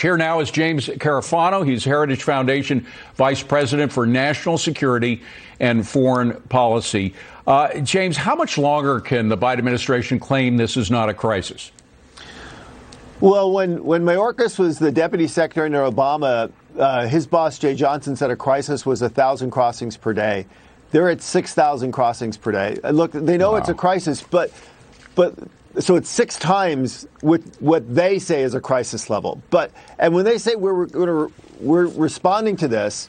Here now is James Carafano. He's Heritage Foundation Vice President for National Security and Foreign Policy. James, how much longer can the Biden administration claim this is not a crisis? Well, when Mayorkas was the deputy secretary under Obama, his boss, Jay Johnson, said a crisis was 1,000 crossings per day. They're at 6,000 crossings per day. Look, they know It's a crisis, but so it's 6 times what they say is a crisis level. And when they say we're responding to this,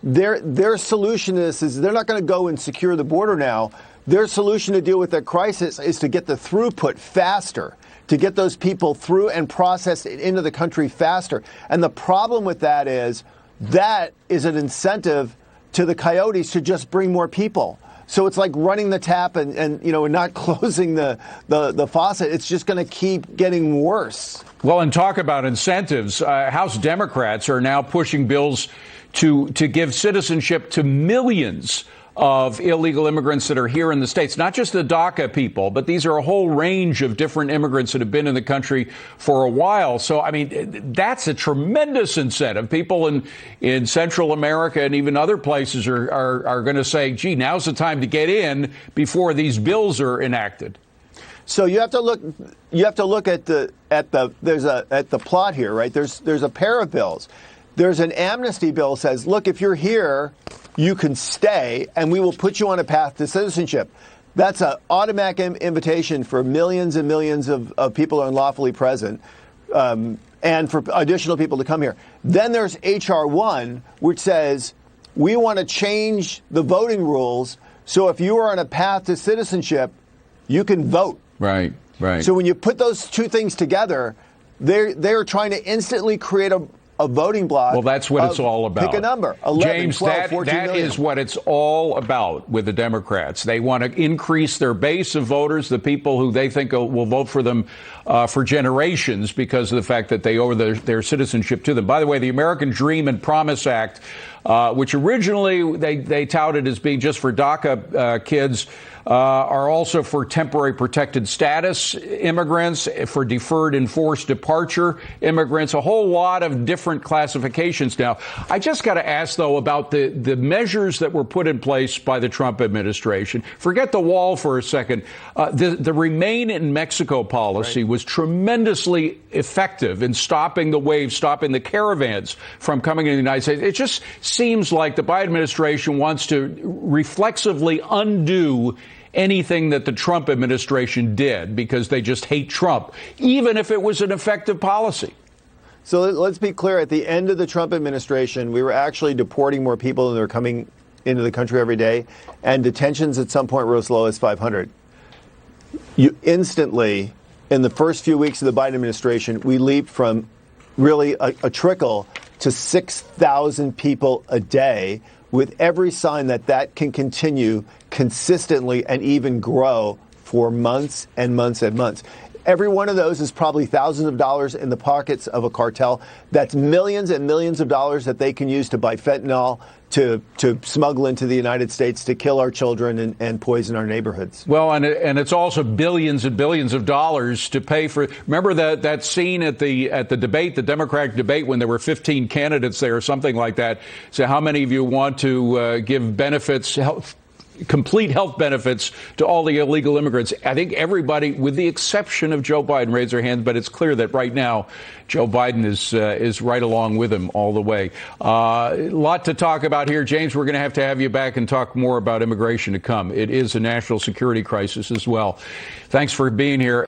their solution to this is they're not going to go and secure the border now. Their solution to deal with that crisis is to get the throughput faster, to get those people through and processed into the country faster. And the problem with that is an incentive to the coyotes to just bring more people. So it's like running the tap and not closing the faucet. It's just going to keep getting worse. Well, and talk about incentives. House Democrats are now pushing bills to give citizenship to millions of illegal immigrants that are here in the States, not just the DACA people, but these are a whole range of different immigrants that have been in the country for a while. So, I mean, that's a tremendous incentive. People in Central America and even other places are going to say, gee, now's the time to get in before these bills are enacted. So you have to look at the plot here, right? There's a pair of bills. There's an amnesty bill that says, look, if you're here, you can stay, and we will put you on a path to citizenship. That's an automatic invitation for millions and millions of people who are unlawfully present, and for additional people to come here. Then there's H.R. 1, which says we want to change the voting rules so if you are on a path to citizenship, you can vote. Right. So when you put those two things together, they're trying to instantly create a voting block. Well, that's what it's all about. Pick a number. 11, James, 12, 14 that million. is what it's all about with the Democrats. They want to increase their base of voters, the people who they think will vote for them for generations because of the fact that they owe their citizenship to them. By the way, the American Dream and Promise Act, which originally they touted as being just for DACA kids, are also for temporary protected status immigrants, for deferred enforced departure immigrants, a whole lot of different classifications now. I just got to ask, though, about the measures that were put in place by the Trump administration. Forget the wall for a second. The Remain in Mexico policy was tremendously effective in stopping the wave, stopping the caravans from coming into the United States. It just seems like the Biden administration wants to reflexively undo anything that the Trump administration did because they just hate Trump, even if it was an effective policy. So let's be clear. At the end of the Trump administration, we were actually deporting more people than they're coming into the country every day, and detentions at some point were as low as 500. You instantly, in the first few weeks of the Biden administration, we leaped from really a trickle to 6,000 people a day, with every sign that can continue consistently and even grow for months and months and months. Every one of those is probably thousands of dollars in the pockets of a cartel. That's millions and millions of dollars that they can use to buy fentanyl, to smuggle into the United States, to kill our children and poison our neighborhoods. Well, and it's also billions and billions of dollars to pay for. Remember that scene at the debate, the Democratic debate, when there were 15 candidates there or something like that. So how many of you want to give benefits, complete health benefits to all the illegal immigrants? I think everybody, with the exception of Joe Biden, raised their hands. But it's clear that right now, Joe Biden is right along with him all the way. A lot to talk about here, James. We're going to have you back and talk more about immigration to come. It is a national security crisis as well. Thanks for being here.